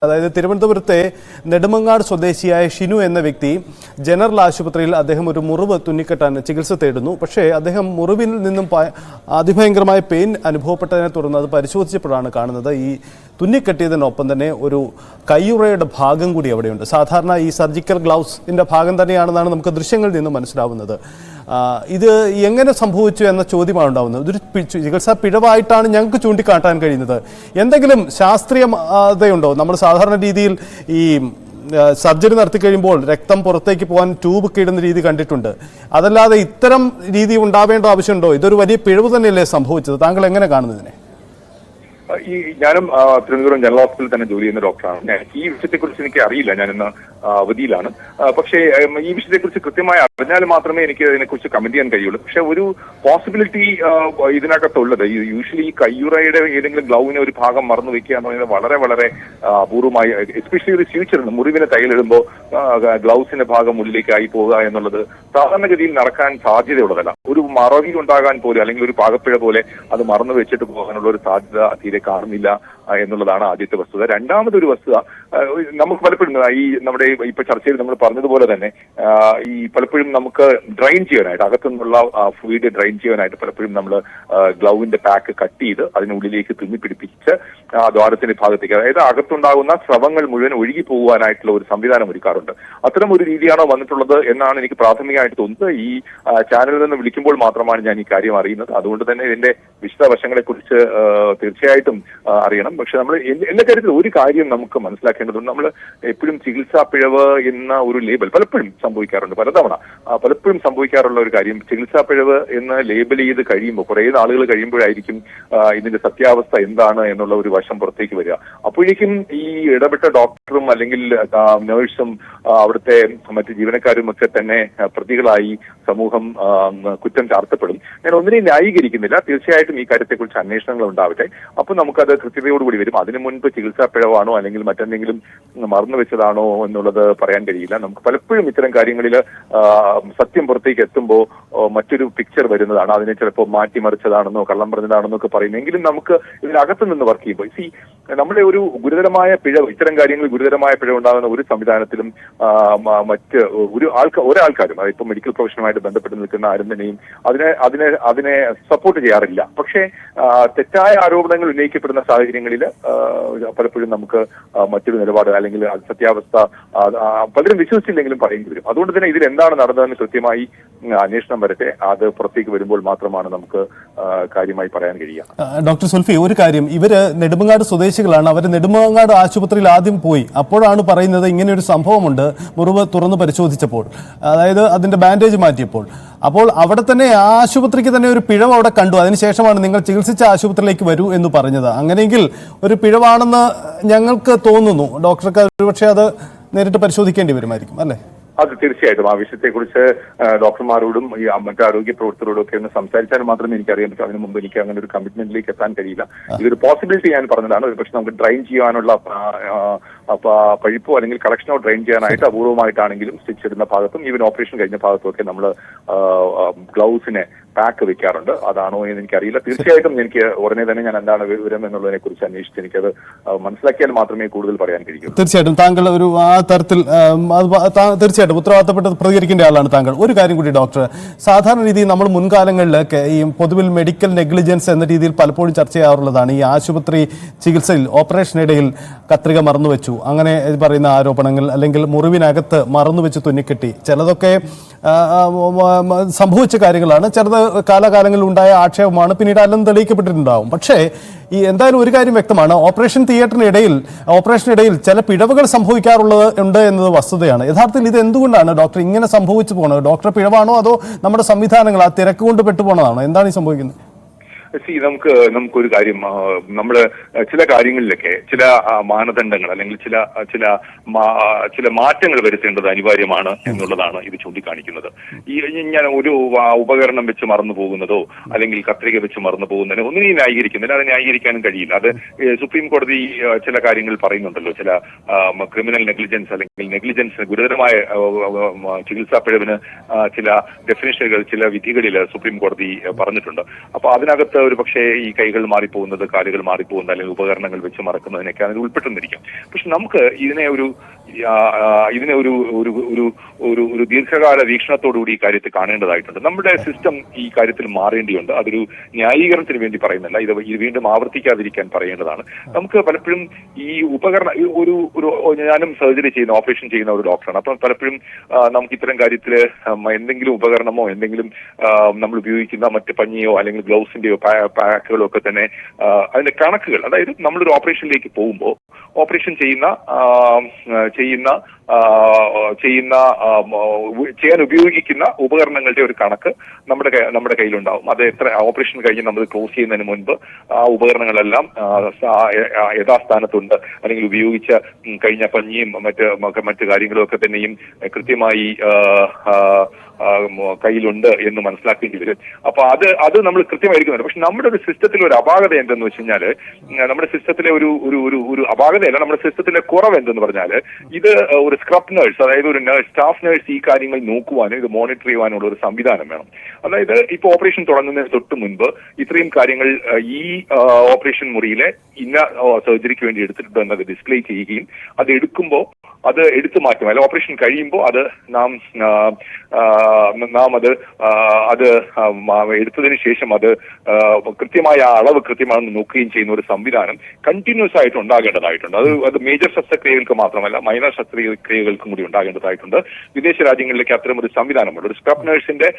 അതായത് തിരുവനന്തപുരത്തെ നെടുമങ്ങാട് സ്വദേശിയായ ഷിനു എന്ന വ്യക്തി ജനറൽ ആശുപത്രിയിൽ അദ്ദേഹം ഒരു മുറിവ് തുന്നിക്കെട്ടാൻ ചികിത്സ തേടുന്നു. പക്ഷേ അദ്ദേഹം മുറിവിൽ നിന്നും അതിഭയങ്കരമായ പെയിൻ അനുഭവപ്പെട്ടതിനെ തുടർന്ന് അത് പരിശോധിച്ചപ്പോഴാണ് കാണുന്നത് ഈ തുന്നിക്കെട്ടിയതിനൊപ്പം തന്നെ ഒരു കയ്യുറയുടെ ഭാഗം കൂടി അവിടെയുണ്ട്. സാധാരണ ഈ സർജിക്കൽ ഗ്ലൗസിൻ്റെ ഭാഗം തന്നെയാണെന്നാണ് നമുക്ക് ദൃശ്യങ്ങളിൽ നിന്ന് മനസ്സിലാവുന്നത്. ഇത് എങ്ങനെ സംഭവിച്ചു എന്ന ചോദ്യമാണ് ഉണ്ടാവുന്നത്. ഇതൊരു ചികിത്സാ പിഴവായിട്ടാണ് ഞങ്ങൾക്ക് ചൂണ്ടിക്കാട്ടാൻ കഴിയുന്നത്. എന്തെങ്കിലും ശാസ്ത്രീയതയുണ്ടോ? നമ്മൾ സാധാരണ രീതിയിൽ ഈ സർജറി നടത്തി കഴിയുമ്പോൾ രക്തം പുറത്തേക്ക് പോകാൻ ട്യൂബ് ഒക്കെ ഇടുന്ന രീതി കണ്ടിട്ടുണ്ട്. അതല്ലാതെ ഇത്തരം രീതി ഉണ്ടാവേണ്ട ആവശ്യമുണ്ടോ? ഇതൊരു വലിയ പിഴവ് തന്നെയല്ലേ സംഭവിച്ചത്? താങ്കൾ എങ്ങനെ കാണുന്നതിനെ? ഞാനും തിരുവനന്തപുരം ജനറൽ ഹോസ്പിറ്റലിൽ തന്നെ ജോലി ചെയ്യുന്ന ഡോക്ടറാണ്. ഈ വിഷയത്തെക്കുറിച്ച് എനിക്ക് അറിയില്ല, ഞാനിന്ന് അവധിയിലാണ്. പക്ഷേ ഈ വിഷയത്തെക്കുറിച്ച് കൃത്യമായി അറിഞ്ഞാൽ മാത്രമേ എനിക്ക് ഇതിനെക്കുറിച്ച് കമന്റ് ചെയ്യാൻ കഴിയുള്ളൂ. പക്ഷെ ഒരു പോസിബിലിറ്റി ഇതിനകത്തുള്ളത്, യൂഷ്വലി ഈ കയ്യുറയുടെ ഏതെങ്കിലും ഗ്ലൗവിനെ ഒരു ഭാഗം മറന്നു വെക്കുക എന്ന് പറയുന്നത് വളരെ വളരെ അപൂർവമായി, എസ്പെഷ്യലി ഒരു ഫ്യൂച്ചറിൽ മുറിവിന് തയ്യലിടുമ്പോൾ ഗ്ലൗസിന്റെ ഭാഗം ഉള്ളിലേക്കായി പോകുക എന്നുള്ളത് സാധാരണഗതിയിൽ നടക്കാൻ സാധ്യതയുള്ളതല്ല. ഒരു മറവി ഉണ്ടാകാൻ പോലും അല്ലെങ്കിൽ ഒരു പാകപ്പിഴ പോലെ അത് മറന്നു വെച്ചിട്ട് പോകാനുള്ള ഒരു സാധ്യത തീരെ കാണുന്നില്ല എന്നുള്ളതാണ് ആദ്യത്തെ വസ്തുത. രണ്ടാമതൊരു വസ്തുത, നമുക്ക് പലപ്പോഴും ഈ നമ്മുടെ ഇപ്പൊ ചർച്ചയിൽ നമ്മൾ പറഞ്ഞതുപോലെ തന്നെ ഈ പലപ്പോഴും നമുക്ക് ഡ്രൈൻ ചെയ്യാനായിട്ട്, അകത്തുനിന്നുള്ള ഫ്ലൂയിഡ് ഡ്രൈൻ ചെയ്യാനായിട്ട് പലപ്പോഴും നമ്മൾ ഗ്ലൗവിന്റെ പാക്ക് കട്ട് ചെയ്ത് അതിനുള്ളിലേക്ക് തുന്നിപ്പിടിപ്പിച്ച് ആ ദ്വാരത്തിന്റെ ഭാഗത്തേക്ക്, അതായത് അകത്തുണ്ടാകുന്ന സ്രവങ്ങൾ മുഴുവൻ ഒഴുകി പോകുവാനായിട്ടുള്ള ഒരു സംവിധാനം ഒരുക്കാറുണ്ട്. അത്തരം ഒരു രീതിയാണോ വന്നിട്ടുള്ളത് എന്നാണ് എനിക്ക് പ്രാഥമികമായിട്ട് തോന്നുന്നത്. ഈ ചാനലിൽ നിന്ന് വിളിക്കുമ്പോൾ മാത്രമാണ് ഞാൻ ഈ കാര്യം അറിയുന്നത്. അതുകൊണ്ട് തന്നെ ഇതിന്റെ വിശദവശങ്ങളെ കുറിച്ച് തീർച്ചയായിട്ടും അറിയണം. പക്ഷെ നമ്മൾ എല്ലാ കാര്യത്തിലും ഒരു കാര്യം നമുക്ക് മനസ്സിലാക്കേണ്ടതുണ്ട്. നമ്മൾ എപ്പോഴും ചികിത്സാ പിഴവ് എന്ന ഒരു ലേബൽ പലപ്പോഴും സംഭവിക്കാറുണ്ട്, പലപ്പോഴും സംഭവിക്കാറുള്ള ഒരു കാര്യം, ചികിത്സാ പിഴവ് എന്ന് ലേബൽ ചെയ്ത് കഴിയുമ്പോൾ കുറെ നാളുകൾ കഴിയുമ്പോഴായിരിക്കും ഇതിന്റെ സത്യാവസ്ഥ എന്താണ് എന്നുള്ള ഒരു വശം പുറത്തേക്ക് വരിക. അപ്പോഴേക്കും ഈ ഇടപെട്ട ഡോക്ടറും അല്ലെങ്കിൽ നഴ്സും അവിടുത്തെ മറ്റ് ജീവനക്കാരും ഒക്കെ തന്നെ പ്രതികളായി സമൂഹം കുറ്റം ചാർത്തപ്പെടും. ഞാൻ ഒന്നിനെയും ന്യായീകരിക്കുന്നില്ല. തീർച്ചയായിട്ടും ഈ കാര്യത്തെക്കുറിച്ച് അന്വേഷണങ്ങൾ ഉണ്ടാവട്ടെ. അപ്പോൾ നമുക്കത് കൃത്യതയോടുകൂടി വരും. അതിനു മുൻപ് ചികിത്സാ പിഴവാണോ അല്ലെങ്കിൽ മറ്റെന്തെങ്കിലും മറന്നു വെച്ചതാണോ എന്നുള്ളത് പറയാൻ കഴിയില്ല. നമുക്ക് പലപ്പോഴും ഇത്തരം കാര്യങ്ങളിൽ സത്യം പുറത്തേക്ക് എത്തുമ്പോൾ മറ്റൊരു പിക്ചർ വരുന്നതാണ്. അതിനെ ചിലപ്പോൾ മാറ്റിമറിച്ചതാണെന്നോ കള്ളം പറഞ്ഞതാണെന്നോ ഒക്കെ പറയുമെങ്കിലും നമുക്ക് ഇതിനകത്ത് നിന്ന് വർക്ക് ചെയ്യുമ്പോൾ നമ്മുടെ ഒരു ഗുരുതരമായ പിഴവ്, ഇത്തരം കാര്യങ്ങളിൽ ഗുരുതരമായ പിഴവ് ഉണ്ടാകുന്ന ഒരു സംവിധാനത്തിലും മറ്റ് ഒരാൾക്കാരും, അതിപ്പോൾ മെഡിക്കൽ പ്രൊഫഷനുമായിട്ട് ബന്ധപ്പെട്ട് നിൽക്കുന്ന ആരും തന്നെയും അതിനെ സപ്പോർട്ട് ചെയ്യാറില്ല. പക്ഷേ തെറ്റായ ആരോപണങ്ങൾ ഉന്നയിക്കപ്പെടുന്ന സാഹചര്യങ്ങളിൽ പലപ്പോഴും നമുക്ക് മറ്റൊരു നിലപാട് അല്ലെങ്കിൽ സത്യാവസ്ഥ പലരും വിശ്വസിച്ചില്ലെങ്കിലും പറയേണ്ടി വരും. അതുകൊണ്ട് തന്നെ ഇതിൽ എന്താണ് നടന്നതെന്ന് കൃത്യമായി അന്വേഷണം വരട്ടെ. അത് പുറത്തേക്ക് വരുമ്പോൾ മാത്രമാണ് നമുക്ക് കാര്യമായി പറയാൻ കഴിയുക. ഡോക്ടർ സുൽഫി, ഒരു കാര്യം, ഇവര് നെടുമങ്ങാട് സ്വദേശികളാണ്. അവർ നെടുമങ്ങാട് ആശുപത്രിയിൽ ആദ്യം പോയി. അപ്പോഴാണ് പറയുന്നത് ഇങ്ങനെ ഒരു സംഭവമുണ്ട് മുറിവ് തുറന്ന് പരിശോധിച്ചപ്പോൾ, അതായത് അതിന്റെ ബാൻഡേജ് മാറ്റിയപ്പോൾ. അപ്പോൾ അവിടെ തന്നെ ആശുപത്രിക്ക് തന്നെ ഒരു പിഴവ് അവിടെ കണ്ടു. അതിനുശേഷമാണ് നിങ്ങൾ ചികിത്സിച്ച ആശുപത്രിയിലേക്ക് വരൂ എന്ന് പറഞ്ഞത്. അങ്ങനെയെങ്കിൽ ഒരു പിഴവാണെന്ന് ഞങ്ങൾക്ക് തോന്നുന്നു. ഡോക്ടർക്ക് ഒരുപക്ഷെ അത് നേരിട്ട് പരിശോധിക്കേണ്ടി വരുമായിരിക്കും, അല്ലേ? അത് തീർച്ചയായിട്ടും ആ വിഷയത്തെക്കുറിച്ച് ഡോക്ടർമാരോടും ഈ മറ്റു ആരോഗ്യ പ്രവർത്തകരോടും ഒക്കെ ഒന്ന് സംസാരിച്ചാൽ മാത്രമേ എനിക്കറിയാൻ പറ്റൂ. അതിനു മുമ്പ് എനിക്ക് അങ്ങനെ ഒരു കമ്മിറ്റ്മെന്റിലേക്ക് എത്താൻ കഴിയില്ല. ഇതൊരു പോസിബിലിറ്റി ഞാൻ പറഞ്ഞതാണ്. ഒരു പക്ഷെ നമുക്ക് ഡ്രൈൻ ചെയ്യാനുള്ള പഴുപ്പോ അല്ലെങ്കിൽ കളക്ഷനോ ഡ്രൈൻ ചെയ്യാനായിട്ട് അപൂർവമായിട്ടാണെങ്കിലും സ്റ്റിച്ച് ഇടുന്ന ഭാഗത്തും ഈവൻ ഓപ്പറേഷൻ കഴിഞ്ഞ ഭാഗത്തും ഒക്കെ നമ്മൾ ഗ്ലൗസിനെ പാക്ക് വെക്കാറുണ്ട്. അതാണോ എന്ന് എനിക്കറിയില്ല. തീർച്ചയായിട്ടും എനിക്ക് ഉടനെ തന്നെ ഞാൻ എന്താണ് വിവരം എന്നുള്ളതിനെ കുറിച്ച് അന്വേഷിച്ച് എനിക്കത് മനസ്സിലാക്കിയാൽ മാത്രമേ കൂടുതൽ പറയാൻ കഴിയൂ. തീർച്ചയായിട്ടും താങ്കൾ ഒരു ആ തരത്തിൽ തീർച്ചയായിട്ടും ഉത്തരവാദിത്തപ്പെട്ട് പ്രതികരിക്കേണ്ട ആളാണ് താങ്കൾ. ഒരു കാര്യം കൂടി ഡോക്ടർ, സാധാരണ രീതിയിൽ നമ്മൾ മുൻകാലങ്ങളിലൊക്കെ ഈ പൊതുവിൽ മെഡിക്കൽ നെഗ്ലിജൻസ് എന്ന രീതിയിൽ പലപ്പോഴും ചർച്ച ചെയ്യാറുള്ളതാണ്. ഈ ആശുപത്രി ചികിത്സയിൽ ഓപ്പറേഷനിടയിൽ കത്രിക മറന്നുവെച്ചു, അങ്ങനെ പറയുന്ന ആരോപണങ്ങൾ, അല്ലെങ്കിൽ മുറിവിനകത്ത് മറന്നുവെച്ച് തുന്നിക്കെട്ടി, ചിലതൊക്കെ സംഭവിച്ച കാര്യങ്ങളാണ്, ചിലത് കാലാകാലങ്ങളിൽ ഉണ്ടായ ആക്ഷേപമാണ്, പിന്നീട് അല്ലെന്ന് തെളിയിക്കപ്പെട്ടിട്ടുണ്ടാവും. പക്ഷേ ഈ എന്തായാലും ഒരു കാര്യം വ്യക്തമാണ്, ഓപ്പറേഷനിടയിൽ ചില പിഴവുകൾ സംഭവിക്കാറുള്ളത് ഉണ്ട് എന്നത് വസ്തുതയാണ്. യഥാർത്ഥത്തിൽ ഇത് എന്തുകൊണ്ടാണ് ഡോക്ടർ ഇങ്ങനെ സംഭവിച്ചു പോകുന്നത്? ഡോക്ടർ പിഴവാണോ അതോ നമ്മുടെ സംവിധാനങ്ങൾ ആ തിരക്ക് കൊണ്ട് പെട്ടുപോകുന്നതാണോ? എന്താണ് ഈ സംഭവിക്കുന്നത്? നമുക്കൊരു കാര്യം, നമ്മൾ ചില കാര്യങ്ങളിലൊക്കെ ചില മാനദണ്ഡങ്ങൾ അല്ലെങ്കിൽ ചില മാറ്റങ്ങൾ വരുത്തേണ്ടത് അനിവാര്യമാണ് എന്നുള്ളതാണ് ഇത് ചൂണ്ടിക്കാണിക്കുന്നത്. ഞാൻ ഒരു ഉപകരണം വെച്ച് മറന്നു പോകുന്നതോ അല്ലെങ്കിൽ കത്രിക വെച്ച് മറന്നു പോകുന്നതിനോ ഒന്നിനെയും ന്യായീകരിക്കുന്നില്ല. അത് ന്യായീകരിക്കാനും കഴിയില്ല. അത് സുപ്രീം കോടതി ചില കാര്യങ്ങൾ പറയുന്നുണ്ടല്ലോ, ചില ക്രിമിനൽ നെഗ്ലിജൻസ് അല്ലെങ്കിൽ നെഗ്ലിജൻസ്, ഗുരുതരമായ ചികിത്സാ പിഴവിന് ചില ഡെഫിനിഷനുകൾ ചില വിധികളിൽ സുപ്രീം കോടതി പറഞ്ഞിട്ടുണ്ട്. അപ്പൊ അതിനകത്ത് ഒരു പക്ഷേ ഈ കൈകൾ മാറിപ്പോകുന്നത്, കാലുകൾ മാറിപ്പോകുന്നത്, അല്ലെങ്കിൽ ഉപകരണങ്ങൾ വെച്ച് മറക്കുന്നതിനൊക്കെ അതിൽ ഉൾപ്പെട്ടിരിക്കും. പക്ഷെ നമുക്ക് ഇതിനെ ഒരു ഒരു ദീർഘകാല വീക്ഷണത്തോടുകൂടി ഈ കാര്യത്തിൽ കാണേണ്ടതായിട്ടുണ്ട്. നമ്മുടെ സിസ്റ്റം ഈ കാര്യത്തിൽ മാറേണ്ടിയുണ്ട്. അതൊരു ന്യായീകരണത്തിന് വേണ്ടി പറയുന്നില്ല, ഇത് വീണ്ടും ആവർത്തിക്കാതിരിക്കാൻ പറയേണ്ടതാണ്. നമുക്ക് പലപ്പോഴും ഈ ഞാനും സർജറി ചെയ്യുന്ന, ഓപ്പറേഷൻ ചെയ്യുന്ന ഒരു ഡോക്ടറാണ്. അപ്പം പലപ്പോഴും നമുക്ക് ഇത്തരം കാര്യത്തിൽ എന്തെങ്കിലും ഉപകരണമോ എന്തെങ്കിലും നമ്മൾ ഉപയോഗിക്കുന്ന മറ്റ് പഞ്ഞിയോ അല്ലെങ്കിൽ ഗ്ലൗസിന്റെയോ പാക്കുകളോ ഒക്കെ തന്നെ അതിന്റെ കണക്കുകൾ, അതായത് നമ്മളൊരു ഓപ്പറേഷനിലേക്ക് പോകുമ്പോൾ ഓപ്പറേഷൻ ചെയ്യാൻ ഉപയോഗിക്കുന്ന ഉപകരണങ്ങളുടെ ഒരു കണക്ക് നമ്മുടെ കയ്യിലുണ്ടാവും. അത് എത്ര ഓപ്പറേഷൻ കഴിഞ്ഞ് നമ്മൾ ക്ലോസ് ചെയ്യുന്നതിന് മുൻപ് ആ ഉപകരണങ്ങളെല്ലാം യഥാസ്ഥാനത്തുണ്ട്, അല്ലെങ്കിൽ ഉപയോഗിച്ച കഴിഞ്ഞ പഞ്ഞിയും മറ്റ് കാര്യങ്ങളും ഒക്കെ തന്നെയും കൃത്യമായി കയ്യിലുണ്ട് എന്ന് മനസ്സിലാക്കേണ്ടി വരും. അപ്പൊ അത് നമ്മൾ കൃത്യമായിരിക്കുന്നുണ്ട്. പക്ഷെ നമ്മുടെ ഒരു സിസ്റ്റത്തിലെ ഒരു അപാകത എന്തെന്ന് വെച്ച് കഴിഞ്ഞാൽ, നമ്മുടെ സിസ്റ്റത്തിലെ ഒരു അപാകതയല്ല, നമ്മുടെ സിസ്റ്റത്തിലെ കുറവ് എന്തെന്ന് പറഞ്ഞാൽ, ഇത് ഒരു സ്ക്രബ് നഴ്സ്, അതായത് ഒരു സ്റ്റാഫ് നഴ്സ് ഈ കാര്യങ്ങൾ നോക്കുവാനും ഇത് മോണിറ്റർ ചെയ്യുവാനുള്ള ഒരു സംവിധാനം വേണം. അതായത് ഇപ്പൊ ഓപ്പറേഷൻ തുടങ്ങുന്നതിന് തൊട്ട് മുൻപ് ഇത്രയും കാര്യങ്ങൾ ഈ ഓപ്പറേഷൻ മുറിയിലെ ഇന്ന സർജറിക്ക് വേണ്ടി എടുത്തിട്ടുണ്ട് എന്നത് ഡിസ്പ്ലേ ചെയ്യുകയും അത് എടുക്കുമ്പോൾ അത് എടുത്തു മാറ്റും, അല്ല ഓപ്പറേഷൻ കഴിയുമ്പോൾ അത് നാം അത് എടുത്തതിന് ശേഷം അത് കൃത്യമായ അളവ് കൃത്യമാണെന്ന് നോക്കുകയും ചെയ്യുന്ന ഒരു സംവിധാനം കണ്ടിന്യൂസ് ആയിട്ട് ഉണ്ടാകേണ്ടതായിട്ടുണ്ട്. അത് മേജർ ശസ്ത്രക്രിയകൾക്ക് മാത്രമല്ല, മൈനർ ശസ്ത്രക്രിയകൾക്കും കൂടി ഉണ്ടാകേണ്ടതായിട്ടുണ്ട്. വിദേശ രാജ്യങ്ങളിലേക്ക് അത്തരം ഒരു സംവിധാനമുണ്ട്. ഒരു സ്ക്രബ് നഴ്സിന്റെ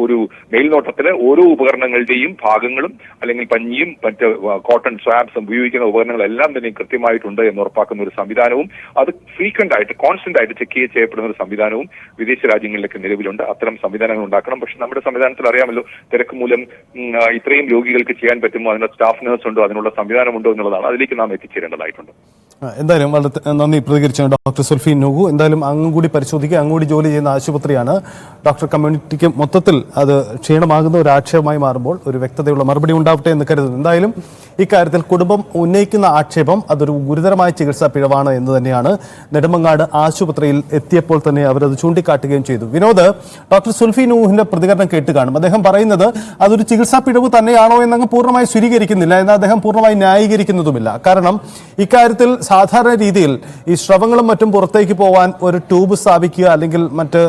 ഒരു മേൽനോട്ടത്തില് ഓരോ ഉപകരണങ്ങളുടെയും ഭാഗങ്ങളും അല്ലെങ്കിൽ പഞ്ഞിയും മറ്റ് കോട്ടൺ സ്വാബ്സും ഉപയോഗിക്കുന്ന ഉപകരണങ്ങളെല്ലാം തന്നെ കൃത്യമായിട്ടുണ്ട് എന്ന് ഉറപ്പാക്കുന്ന ഒരു സംവിധാനവും അത് ഫ്രീക്വന്റ് ആയിട്ട് കോൺസ്റ്റന്റ് ആയിട്ട് ചെക്ക് ചെയ്യപ്പെടുന്ന ഒരു സംവിധാനവും വിദേശ രാജ്യങ്ങളിലേക്ക് നിലവിലുണ്ട്. അത്തരം സംവിധാനങ്ങൾ ഉണ്ടാക്കണം. പക്ഷെ നമ്മുടെ സംവിധാനത്തിൽ അറിയാമല്ലോ, തിരക്ക് മൂലം ഇത്രയും രോഗികൾക്ക് ചെയ്യാൻ പറ്റുമോ, അതിനുള്ള സ്റ്റാഫ് നഴ്സ് ഉണ്ടോ, അതിനുള്ള സംവിധാനമുണ്ടോ എന്നുള്ളതാണ്. അതിലേക്ക് നാം എത്തിച്ചേരേണ്ടതായിട്ടുണ്ട്. എന്തായാലും വളരെ നന്ദി പ്രതികരിച്ച ഡോക്ടർ സുൽഫി നുഗു. എന്തായാലും അങ്ങും കൂടി പരിശോധിക്കുക, അങ്ങും കൂടി ജോലി ചെയ്യുന്ന ആശുപത്രിയാണ്. ഡോക്ടർ കമ്മ്യൂണിറ്റിക്ക് മൊത്തത്തിൽ അത് ക്ഷീണമാകുന്ന ഒരു ആക്ഷേപമായി മാറുമ്പോൾ ഒരു വ്യക്തതയുള്ള മറുപടി ഉണ്ടാവട്ടെ എന്ന് കരുതുന്നു. എന്തായാലും ഇക്കാര്യത്തിൽ കുടുംബം ഉന്നയിക്കുന്ന ആക്ഷേപം അതൊരു ഗുരുതരമായ ചികിത്സാ പിഴവാണ് എന്ന് തന്നെയാണ് നെടുമങ്ങാട് ആശുപത്രിയിൽ എത്തിയപ്പോൾ തന്നെ അവരത് ചൂണ്ടിക്കാട്ടുകയും ചെയ്തു. വിനോദ്, ഡോക്ടർ സുൽഫി നുഗുവിന്റെ പ്രതികരണം കേട്ട് കാണും. അദ്ദേഹം പറയുന്നത് അതൊരു ചികിത്സാ പിഴവ് തന്നെയാണോ എന്നങ്ങ് പൂർണ്ണമായി സ്വീകരിക്കുന്നില്ല, എന്നാൽ അദ്ദേഹം പൂർണ്ണമായി ന്യായീകരിക്കുന്നതുമില്ല. കാരണം ഇക്കാര്യത്തിൽ സാധാരണ രീതിയിൽ ഈ സ്രവങ്ങളും മറ്റും പുറത്തേക്ക് പോകാൻ ഒരു ട്യൂബ് സ്ഥാപിക്കുക അല്ലെങ്കിൽ മറ്റ്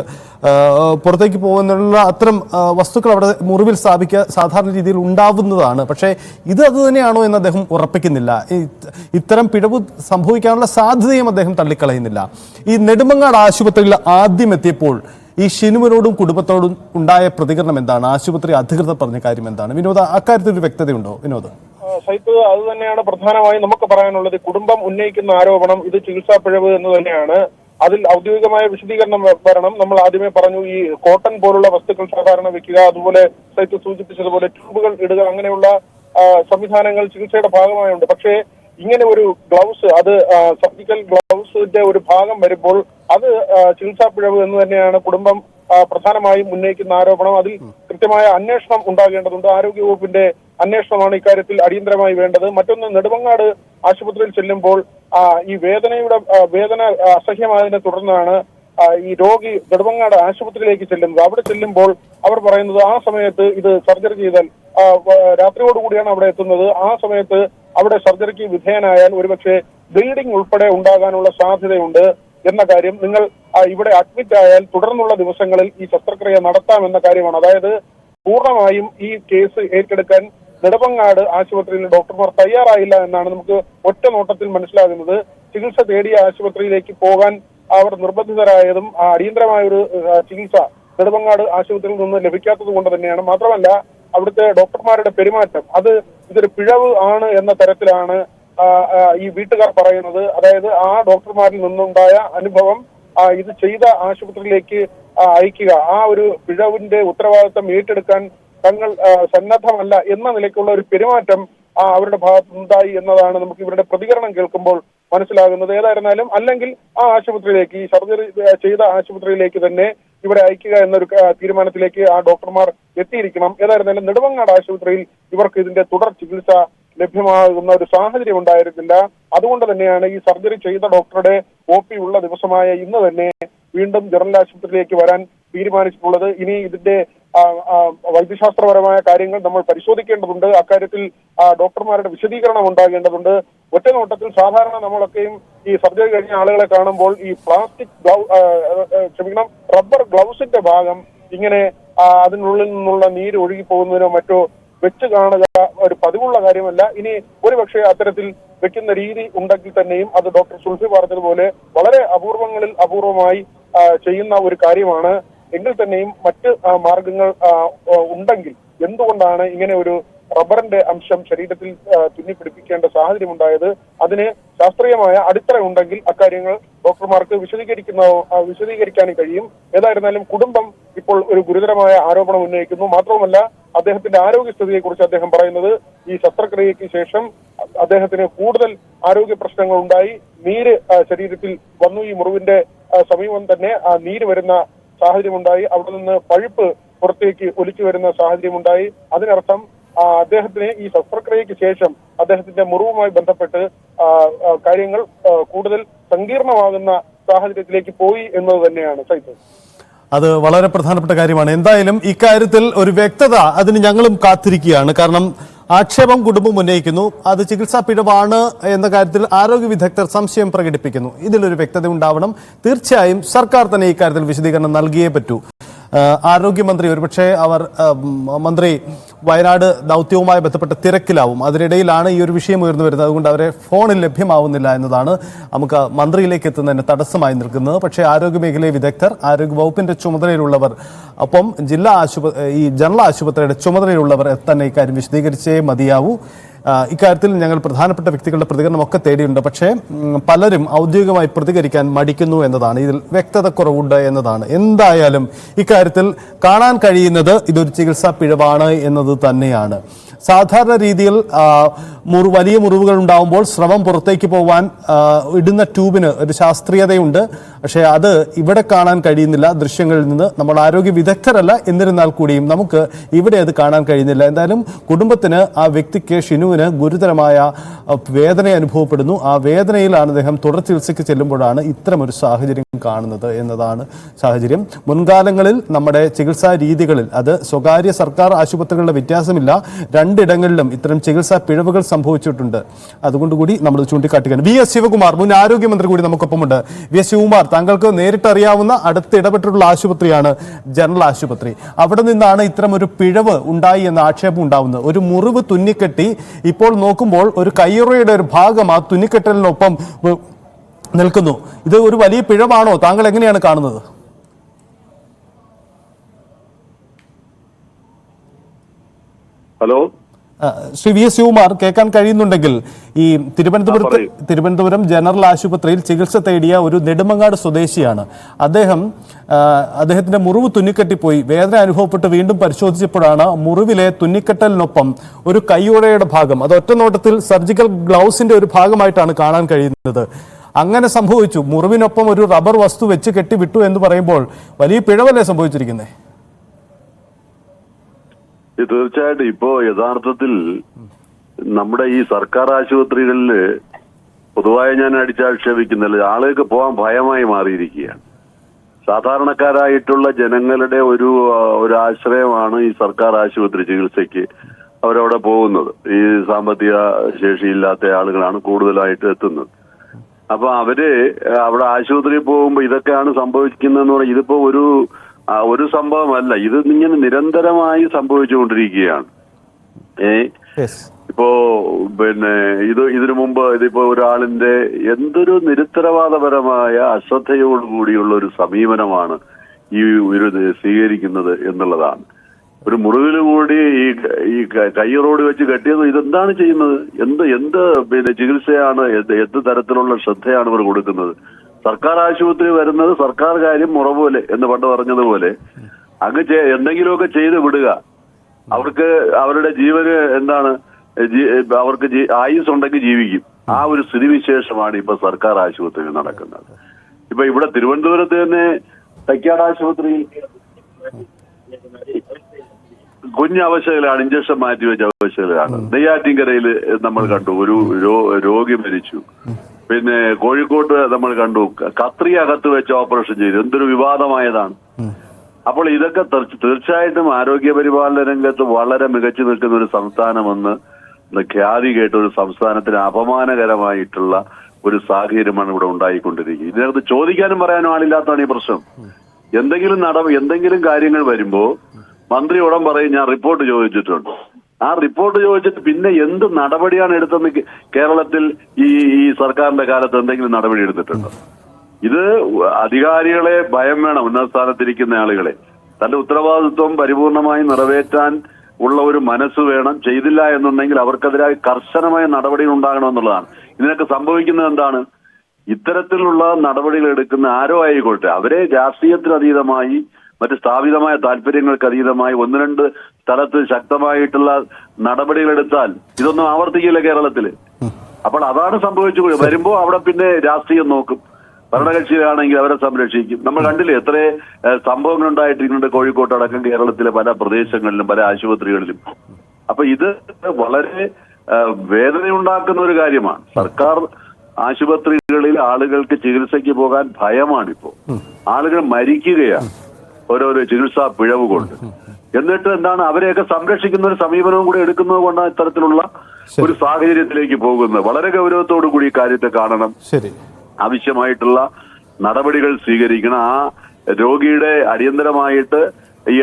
പുറത്തേക്ക് പോകുന്നുള്ള അത്തരം വസ്തുക്കൾ അവിടെ മുറിവിൽ സ്ഥാപിക്കുക സാധാരണ രീതിയിൽ ഉണ്ടാവുന്നതാണ്. പക്ഷേ ഇത് തന്നെയാണോ എന്ന് അദ്ദേഹം ഉറപ്പിക്കുന്നില്ല. ഇത്തരം പിഴവ് സംഭവിക്കാനുള്ള സാധ്യതയും അദ്ദേഹം തള്ളിക്കളയുന്നില്ല. ഈ നെടുമങ്ങാട് ആശുപത്രിയിൽ ആദ്യം എത്തിയപ്പോൾ ഈ ഷിനുവിനോടും കുടുംബത്തോടും ഉണ്ടായ പ്രതികരണം എന്താണ്? ആശുപത്രി അധികൃതർ പറഞ്ഞ കാര്യം എന്താണ്? വിനോദ്, അക്കാര്യത്തിൽ ഒരു വ്യക്തതയുണ്ടോ? വിനോദ്, സൈത്ത്, അത് തന്നെയാണ് പ്രധാനമായും നമുക്ക് പറയാനുള്ളത്. കുടുംബം ഉന്നയിക്കുന്ന ആരോപണം ഇത് ചികിത്സാ പിഴവ് എന്ന് തന്നെയാണ്. അതിൽ ഔദ്യോഗികമായ വിശദീകരണം വരണം. നമ്മൾ ആദ്യമേ പറഞ്ഞു, ഈ കോട്ടൺ പോലുള്ള വസ്തുക്കൾ സാധാരണ വെക്കുക, അതുപോലെ സൈത്ത് സൂചിപ്പിച്ചതുപോലെ ട്യൂബുകൾ ഇടുക, അങ്ങനെയുള്ള സംവിധാനങ്ങൾ ചികിത്സയുടെ ഭാഗമായുണ്ട്. പക്ഷേ ഇങ്ങനെ ഒരു ഗ്ലൗസ്, അത് സർജിക്കൽ ഗ്ലൗസിന്റെ ഒരു ഭാഗം വരുമ്പോൾ അത് ചികിത്സാ പിഴവ് എന്ന് തന്നെയാണ് കുടുംബം പ്രധാനമായും ഉന്നയിക്കുന്ന ആരോപണം. അതിൽ കൃത്യമായ അന്വേഷണം ഉണ്ടാകേണ്ടതുണ്ട്. ആരോഗ്യവകുപ്പിന്റെ അന്വേഷണമാണ് ഇക്കാര്യത്തിൽ അടിയന്തരമായി വേണ്ടത്. മറ്റൊന്ന്, നെടുമങ്ങാട് ആശുപത്രിയിൽ ചെല്ലുമ്പോൾ ഈ വേദന അസഹ്യമായതിനെ തുടർന്നാണ് ഈ രോഗി നെടുമങ്ങാട് ആശുപത്രിയിലേക്ക് ചെല്ലുന്നത്. അവിടെ ചെല്ലുമ്പോൾ അവർ പറയുന്നത് ആ സമയത്ത് ഇത് സർജറി ചെയ്താൽ രാത്രിയോടുകൂടിയാണ് അവിടെ എത്തുന്നത്. ആ സമയത്ത് അവിടെ സർജറിക്ക് വിധേയനായാൽ ഒരുപക്ഷെ ബ്ലീഡിംഗ് ഉൾപ്പെടെ ഉണ്ടാകാനുള്ള സാധ്യതയുണ്ട് എന്ന കാര്യം, നിങ്ങൾ ഇവിടെ അഡ്മിറ്റ് ആയാൽ തുടർന്നുള്ള ദിവസങ്ങളിൽ ഈ ശസ്ത്രക്രിയ നടത്താമെന്ന കാര്യമാണ്. അതായത് പൂർണ്ണമായും ഈ കേസ് ഏറ്റെടുക്കാൻ നെടുമങ്ങാട് ആശുപത്രിയിൽ ഡോക്ടർമാർ തയ്യാറായില്ല എന്നാണ് നമുക്ക് ഒറ്റ നോട്ടത്തിൽ മനസ്സിലാകുന്നത്. ചികിത്സ തേടിയ ആശുപത്രിയിലേക്ക് പോകാൻ അവർ നിർബന്ധിതരായതും അടിയന്തരമായ ഒരു ചികിത്സ നെടുമങ്ങാട് ആശുപത്രിയിൽ നിന്ന് ലഭിക്കാത്തത് കൊണ്ട് തന്നെയാണ്. മാത്രമല്ല, അവിടുത്തെ ഡോക്ടർമാരുടെ പെരുമാറ്റം ഇതൊരു പിഴവ് ആണ് എന്ന തരത്തിലാണ് ഈ വീട്ടുകാർ പറയുന്നത്. അതായത് ആ ഡോക്ടർമാരിൽ നിന്നുണ്ടായ അനുഭവം ഇത് ചെയ്ത ആശുപത്രിയിലേക്ക് അയക്കുക, ആ ഒരു പിഴവിന്റെ ഉത്തരവാദിത്തം ഏറ്റെടുക്കാൻ തങ്ങൾ സന്നദ്ധമല്ല എന്ന നിലയ്ക്കുള്ള ഒരു പെരുമാറ്റം അവരുടെ ഭാഗത്തുണ്ടായി എന്നതാണ് നമുക്ക് ഇവരുടെ പ്രതികരണം കേൾക്കുമ്പോൾ മനസ്സിലാകുന്നത്. ഏതായിരുന്നാലും അല്ലെങ്കിൽ ആ ആശുപത്രിയിലേക്ക്, ഈ സർജറി ചെയ്ത ആശുപത്രിയിലേക്ക് തന്നെ ഇവരെ അയക്കുക എന്നൊരു തീരുമാനത്തിലേക്ക് ആ ഡോക്ടർമാർ എത്തിയിരിക്കണം. ഏതായിരുന്നാലും നെടുമങ്ങാട് ആശുപത്രിയിൽ ഇവർക്ക് ഇതിന്റെ തുടർ ചികിത്സ ലഭ്യമാകുന്ന ഒരു സാഹചര്യം ഉണ്ടായിരുന്നില്ല. അതുകൊണ്ട് തന്നെയാണ് ഈ സർജറി ചെയ്ത ഡോക്ടറുടെ OP ഉള്ള ദിവസമായ ഇന്ന് തന്നെ വീണ്ടും ജനറൽ ആശുപത്രിയിലേക്ക് വരാൻ തീരുമാനിച്ചിട്ടുള്ളത്. ഇനി ഇതിന്റെ വൈദ്യശാസ്ത്രപരമായ കാര്യങ്ങൾ നമ്മൾ പരിശോധിക്കേണ്ടതുണ്ട്. അക്കാര്യത്തിൽ ഡോക്ടർമാരുടെ വിശദീകരണം ഉണ്ടാകേണ്ടതുണ്ട്. ഒറ്റ നോട്ടത്തിൽ സാധാരണ നമ്മളൊക്കെയും ഈ സർജറി കഴിഞ്ഞ ആളുകളെ കാണുമ്പോൾ ഈ റബ്ബർ ഗ്ലൗസിന്റെ ഭാഗം ഇങ്ങനെ അതിനുള്ളിൽ നിന്നുള്ള നീര് ഒഴുകി പോകുന്നതിനോ മറ്റോ വെച്ച് കാണുക ഒരു പതിവുള്ള കാര്യമല്ല. ഇനി ഒരുപക്ഷെ അത്തരത്തിൽ വെക്കുന്ന രീതി ഉണ്ടെങ്കിൽ തന്നെയും അത് ഡോക്ടർ സുൽഫി പറഞ്ഞതുപോലെ വളരെ അപൂർവങ്ങളിൽ അപൂർവമായി ചെയ്യുന്ന ഒരു കാര്യമാണ്. എങ്കിൽ തന്നെയും മറ്റ് മാർഗങ്ങൾ ഉണ്ടെങ്കിൽ എന്തുകൊണ്ടാണ് ഇങ്ങനെ ഒരു റബ്ബറിന്റെ അംശം ശരീരത്തിൽ തുന്നിപ്പിടിപ്പിക്കേണ്ട സാഹചര്യം ഉണ്ടായത്? അതിന് ശാസ്ത്രീയമായ അടിത്തറ ഉണ്ടെങ്കിൽ അക്കാര്യങ്ങൾ ഡോക്ടർമാർക്ക് വിശദീകരിക്കാനും കഴിയും. ഏതായിരുന്നാലും കുടുംബം ഇപ്പോൾ ഒരു ഗുരുതരമായ ആരോപണം ഉന്നയിക്കുന്നു. മാത്രവുമല്ല, അദ്ദേഹത്തിന്റെ ആരോഗ്യസ്ഥിതിയെക്കുറിച്ച് അദ്ദേഹം പറയുന്നത് ഈ ശസ്ത്രക്രിയയ്ക്ക് ശേഷം അദ്ദേഹത്തിന് കൂടുതൽ ആരോഗ്യ പ്രശ്നങ്ങൾ ഉണ്ടായി. നീര് ശരീരത്തിൽ വന്നു. ഈ മുറിവിന്റെ സമീപം തന്നെ നീര് വരുന്ന സാഹചര്യമുണ്ടായി. അവിടെ നിന്ന് പഴുപ്പ് പുറത്തേക്ക് ഒലിച്ചു വരുന്ന സാഹചര്യമുണ്ടായി. അതിനർത്ഥം അദ്ദേഹത്തിന് ഈ ശസ്ത്രക്രിയയ്ക്ക് ശേഷം അദ്ദേഹത്തിന്റെ മുറിവുമായി ബന്ധപ്പെട്ട് കാര്യങ്ങൾ കൂടുതൽ സങ്കീർണമാകുന്ന സാഹചര്യത്തിലേക്ക് പോയി എന്നത് തന്നെയാണ് സൈത്ത്. അത് വളരെ പ്രധാനപ്പെട്ട കാര്യമാണ്. എന്തായാലും ഇക്കാര്യത്തിൽ ഒരു വ്യക്തത അതിന് ഞങ്ങളും കാത്തിരിക്കുകയാണ്. കാരണം ആക്ഷേപം കുടുംബം ഉന്നയിക്കുന്നു, അത് ചികിത്സാ പിഴവാണ് എന്ന കാര്യത്തിൽ ആരോഗ്യ വിദഗ്ധർ സംശയം പ്രകടിപ്പിക്കുന്നു. ഇതിലൊരു വ്യക്തത ഉണ്ടാവണം. തീർച്ചയായും സർക്കാർ തന്നെ ഇക്കാര്യത്തിൽ വിശദീകരണം നൽകിയേ പറ്റൂ. ആരോഗ്യമന്ത്രി ഒരുപക്ഷെ മന്ത്രി വയനാട് ദൗത്യവുമായി ബന്ധപ്പെട്ട തിരക്കിലാവും. അതിനിടയിലാണ് ഈ ഒരു വിഷയം ഉയർന്നു വരുന്നത്. അതുകൊണ്ട് അവരെ ഫോണിൽ ലഭ്യമാവുന്നില്ല എന്നതാണ് നമുക്ക് മന്ത്രിയിലേക്ക് എത്തുന്നതിന് തടസ്സമായി നിൽക്കുന്നത്. പക്ഷേ ആരോഗ്യ മേഖലയിലെ വിദഗ്ധർ, ആരോഗ്യ വകുപ്പിന്റെ ചുമതലയിലുള്ളവർ, ഒപ്പം ഈ ജനറൽ ആശുപത്രിയുടെ ചുമതലയിലുള്ളവർ തന്നെ ഇക്കാര്യം വിശദീകരിച്ചേ മതിയാവൂ. ഇക്കാര്യത്തിൽ ഞങ്ങൾ പ്രധാനപ്പെട്ട വ്യക്തികളുടെ പ്രതികരണമൊക്കെ തേടിയിട്ടുണ്ട്. പക്ഷേ പലരും ഔദ്യോഗികമായി പ്രതികരിക്കാൻ മടിക്കുന്നു എന്നതാണ്, ഇതിൽ വ്യക്തത കുറവുണ്ട് എന്നതാണ്. എന്തായാലും ഇക്കാര്യത്തിൽ കാണാൻ കഴിയുന്നത് ഇതൊരു ചികിത്സാ പിഴവാണ് എന്നത് തന്നെയാണ്. സാധാരണ രീതിയിൽ വലിയ മുറിവുകൾ ഉണ്ടാകുമ്പോൾ സ്രവം പുറത്തേക്ക് പോകാൻ ഇടുന്ന ട്യൂബിന് ഒരു ശാസ്ത്രീയതയുണ്ട്. പക്ഷേ അത് ഇവിടെ കാണാൻ കഴിയുന്നില്ല ദൃശ്യങ്ങളിൽ നിന്ന്. നമ്മൾ ആരോഗ്യ വിദഗ്ധരല്ല, എന്നിരുന്നാൽ കൂടിയും നമുക്ക് ഇവിടെ അത് കാണാൻ കഴിയുന്നില്ല. എന്തായാലും കുടുംബത്തിന്, ആ വ്യക്തിക്ക് ഷിനുവിന് ഗുരുതരമായ വേദന അനുഭവപ്പെടുന്നു. ആ വേദനയിലാണ് അദ്ദേഹം തുടർ ചികിത്സയ്ക്ക് ചെല്ലുമ്പോഴാണ് ഇത്തരമൊരു സാഹചര്യം കാണുന്നത് എന്നതാണ് സാഹചര്യം. മുൻകാലങ്ങളിൽ നമ്മുടെ ചികിത്സാ രീതികളിൽ അത് സ്വകാര്യ സർക്കാർ ആശുപത്രികളുടെ വ്യത്യാസമില്ല, രണ്ടിടങ്ങളിലും ഇത്തരം ചികിത്സാ പിഴവുകൾ സംഭവിച്ചിട്ടുണ്ട്. അതുകൊണ്ടുകൂടി നമ്മൾ ചൂണ്ടിക്കാട്ടുകയാണ്. VS ശിവകുമാർ, മുൻ ആരോഗ്യമന്ത്രി കൂടി നമുക്കൊപ്പമുണ്ട്. VS ശിവകുമാർ, താങ്കൾക്ക് നേരിട്ടറിയാവുന്ന അടുത്ത് ഇടപെട്ടിട്ടുള്ള ആശുപത്രിയാണ് ജനറൽ ആശുപത്രി. അവിടെ നിന്നാണ് ഇത്തരം ഒരു പിഴവ് ഉണ്ടായി എന്ന ആക്ഷേപം ഉണ്ടാവുന്നത്. ഒരു മുറിവ് തുന്നിക്കെട്ടി ഇപ്പോൾ നോക്കുമ്പോൾ ഒരു കയ്യുറയുടെ ഒരു ഭാഗം ആ തുന്നിക്കെട്ടലിനൊപ്പം നിൽക്കുന്നു. ഇത് ഒരു വലിയ പിഴവാണോ? താങ്കൾ എങ്ങനെയാണ് കാണുന്നത്? ഹലോ, ശ്രീ VS ശിവകുമാർ, കേൾക്കാൻ കഴിയുന്നുണ്ടെങ്കിൽ, ഈ തിരുവനന്തപുരം ജനറൽ ആശുപത്രിയിൽ ചികിത്സ തേടിയ ഒരു നെടുമങ്ങാട് സ്വദേശിയാണ് അദ്ദേഹത്തിന്റെ മുറിവ് തുന്നിക്കെട്ടിപ്പോയി. വേദന അനുഭവപ്പെട്ട് വീണ്ടും പരിശോധിച്ചപ്പോഴാണ് മുറിവിലെ തുന്നിക്കെട്ടലിനൊപ്പം ഒരു കൈയുറയുടെ ഭാഗം, അത് ഒറ്റനോട്ടത്തിൽ സർജിക്കൽ ഗ്ലൗസിന്റെ ഒരു ഭാഗമായിട്ടാണ് കാണാൻ കഴിയുന്നത്. അങ്ങനെ സംഭവിച്ചു. മുറിവിനൊപ്പം ഒരു റബ്ബർ വസ്തു വെച്ച് കെട്ടിവിട്ടു എന്ന് പറയുമ്പോൾ വലിയ പിഴവല്ലേ സംഭവിച്ചിരിക്കുന്നത്? തീർച്ചയായിട്ടും ഇപ്പോ യഥാർത്ഥത്തിൽ നമ്മുടെ ഈ സർക്കാർ ആശുപത്രികളിൽ പൊതുവായി ഞാൻ അടിച്ചാക്ഷേപിക്കുന്നില്ല, ആളുകൾക്ക് പോകാൻ ഭയമായി മാറിയിരിക്കുകയാണ്. സാധാരണക്കാരായിട്ടുള്ള ജനങ്ങളുടെ ഒരു ആശ്രയമാണ് ഈ സർക്കാർ ആശുപത്രി ചികിത്സയ്ക്ക് അവരവിടെ പോകുന്നത്. ഈ സാമ്പത്തിക ശേഷിയില്ലാത്ത ആളുകളാണ് കൂടുതലായിട്ട് എത്തുന്നത്. അപ്പൊ അവര് അവിടെ ആശുപത്രിയിൽ പോകുമ്പോൾ ഇതൊക്കെയാണ് സംഭവിക്കുന്നതെന്ന് പറഞ്ഞാൽ ഇതിപ്പോ ഒരു സംഭവമല്ല, ഇത് ഇങ്ങനെ നിരന്തരമായി സംഭവിച്ചുകൊണ്ടിരിക്കുകയാണ്. ഇപ്പോ ഇതിനു മുമ്പ് ഇതിപ്പോ ഒരാളിന്റെ എന്തൊരു നിരുത്തരവാദപരമായ അശ്രദ്ധയോടുകൂടിയുള്ള ഒരു സമീപനമാണ് ഈ സ്വീകരിക്കുന്നത് എന്നുള്ളതാണ്. ഒരു മുറിവിലുകൂടി ഈ കയ്യറോട് വെച്ച് കെട്ടിയത് ഇതെന്താണ് ചെയ്യുന്നത്? എന്ത് ചികിത്സയാണ്, എന്ത് തരത്തിലുള്ള ശ്രദ്ധയാണ് ഇവർ കൊടുക്കുന്നത്? സർക്കാർ ആശുപത്രി വരുന്നത് സർക്കാർ കാര്യം മുറ പോലെ എന്ന് പണ്ട് പറഞ്ഞതുപോലെ അങ്ങ് എന്തെങ്കിലുമൊക്കെ ചെയ്ത് വിടുക. അവർക്ക് അവരുടെ ജീവന് അവർക്ക് ആയുസ് ഉണ്ടെങ്കിൽ ജീവിക്കും. ആ ഒരു സ്ഥിതിവിശേഷമാണ് ഇപ്പൊ സർക്കാർ ആശുപത്രിയിൽ നടക്കുന്നത്. ഇപ്പൊ ഇവിടെ തിരുവനന്തപുരത്ത് തന്നെ തൈക്കാട് ആശുപത്രിയിൽ കുഞ്ഞവശയിലാണ്, ഇഞ്ചക്ഷൻ മാറ്റിവെച്ച അവശയിലാണ്. നെയ്യാറ്റിൻകരയിൽ നമ്മൾ കണ്ടു ഒരു രോഗി മരിച്ചു. പിന്നെ കോഴിക്കോട്ട് നമ്മൾ കണ്ടു കത്രിക അകത്ത് വെച്ച് ഓപ്പറേഷൻ ചെയ്തു. എന്തൊരു വിവാദമായതാണ്. അപ്പോൾ ഇതൊക്കെ തീർച്ചയായിട്ടും ആരോഗ്യ പരിപാലന രംഗത്ത് വളരെ മികച്ചു നിൽക്കുന്ന ഒരു സംസ്ഥാനമെന്ന് ഖ്യാതി കേട്ട ഒരു സംസ്ഥാനത്തിന് അപമാനകരമായിട്ടുള്ള ഒരു സാഹചര്യമാണ് ഇവിടെ ഉണ്ടായിക്കൊണ്ടിരിക്കുന്നത്. ഇതിനകത്ത് ചോദിക്കാനും പറയാനും ആളില്ലാത്തതാണ് ഈ പ്രശ്നം. എന്തെങ്കിലും കാര്യങ്ങൾ വരുമ്പോ മന്ത്രി ഉടൻ പറയും ഞാൻ റിപ്പോർട്ട് ചോദിച്ചിട്ടുണ്ട്. ആ റിപ്പോർട്ട് ചോദിച്ചിട്ട് പിന്നെ എന്ത് നടപടിയാണ് എടുത്തെന്ന് കേരളത്തിൽ ഈ സർക്കാരിന്റെ കാലത്ത് എന്തെങ്കിലും നടപടി എടുത്തിട്ടുണ്ടോ? ഇത് അധികാരികളെ ഭയം വേണം, ഉന്നത സ്ഥാനത്തിരിക്കുന്ന ആളുകളെ. തന്റെ ഉത്തരവാദിത്വം പരിപൂർണമായി നിറവേറ്റാൻ ഉള്ള ഒരു മനസ്സ് വേണം. ചെയ്തില്ല എന്നുണ്ടെങ്കിൽ അവർക്കെതിരായി കർശനമായ നടപടികൾ ഉണ്ടാകണമെന്നുള്ളതാണ്. ഇതിനൊക്കെ സംഭവിക്കുന്നത് എന്താണ്? ഇത്തരത്തിലുള്ള നടപടികൾ എടുക്കുന്ന ആരോ ആയിക്കോട്ടെ, അവരെ രാഷ്ട്രീയത്തിനതീതമായി മറ്റ് സ്ഥാപിതമായ താല്പര്യങ്ങൾക്ക് അതീതമായി ഒന്ന് രണ്ട് സ്ഥലത്ത് ശക്തമായിട്ടുള്ള നടപടികൾ എടുത്താൽ ഇതൊന്നും ആവർത്തിക്കില്ല കേരളത്തില്. അപ്പോൾ അതാണ് സംഭവിച്ചു വരുമ്പോ അവിടെ പിന്നെ രാഷ്ട്രീയം നോക്കും. ഭരണകക്ഷിയാണെങ്കിൽ അവരെ സംരക്ഷിക്കും. നമ്മൾ കണ്ടില്ലേ എത്ര സംഭവങ്ങൾ ഉണ്ടായിട്ടിരിക്കുന്നുണ്ട് കോഴിക്കോട്ട് അടക്കം കേരളത്തിലെ പല പ്രദേശങ്ങളിലും പല ആശുപത്രികളിലും. അപ്പൊ ഇത് വളരെ വേദനയുണ്ടാക്കുന്ന ഒരു കാര്യമാണ്. സർക്കാർ ആശുപത്രികളിൽ ആളുകൾക്ക് ചികിത്സയ്ക്ക് പോകാൻ ഭയമാണിപ്പോ. ആളുകൾ മരിക്കുകയാണ് ഓരോരോ ചികിത്സാ പിഴവ് കൊണ്ട്. എന്നിട്ട് എന്താണ് അവരെയൊക്കെ സംരക്ഷിക്കുന്ന ഒരു സമീപനവും കൂടി എടുക്കുന്നത് കൊണ്ടാണ് ഇത്തരത്തിലുള്ള ഒരു സാഹചര്യത്തിലേക്ക് പോകുന്നത്. വളരെ ഗൗരവത്തോടു കൂടി ഈ കാര്യത്തെ കാണണം. ആവശ്യമായിട്ടുള്ള നടപടികൾ സ്വീകരിക്കണം. ആ രോഗിയുടെ അടിയന്തരമായിട്ട്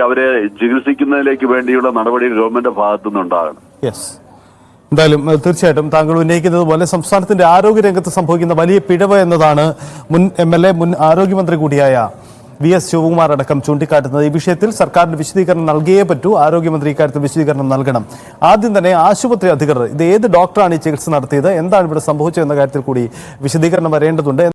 അവരെ ചികിത്സിക്കുന്നതിലേക്ക് വേണ്ടിയുള്ള നടപടികൾ ഗവൺമെന്റ് ഭാഗത്തുനിന്നുണ്ടാകണം. എന്തായാലും തീർച്ചയായിട്ടും താങ്കൾ ഉന്നയിക്കുന്നത് പോലെ സംസ്ഥാനത്തിന്റെ ആരോഗ്യരംഗത്ത് സംഭവിക്കുന്ന വലിയ പിഴവ് എന്നതാണ് മുൻ MLA മുൻ ആരോഗ്യമന്ത്രി കൂടിയായ VS ശിവകുമാർ അടക്കം ചൂണ്ടിക്കാട്ടുന്നത്. ഈ വിഷയത്തിൽ സർക്കാരിന് വിശദീകരണം നൽകിയേ പറ്റൂ. ആരോഗ്യമന്ത്രി ഇക്കാര്യത്തിൽ വിശദീകരണം നൽകണം. ആദ്യം തന്നെ ആശുപത്രി അധികൃതർ ഇത് ഏത് ഡോക്ടറാണ് ഈ ചികിത്സ നടത്തിയത്, എന്താണ് ഇവിടെ സംഭവിച്ചത് എന്ന കാര്യത്തിൽ കൂടി വിശദീകരണം വരേണ്ടതുണ്ട്.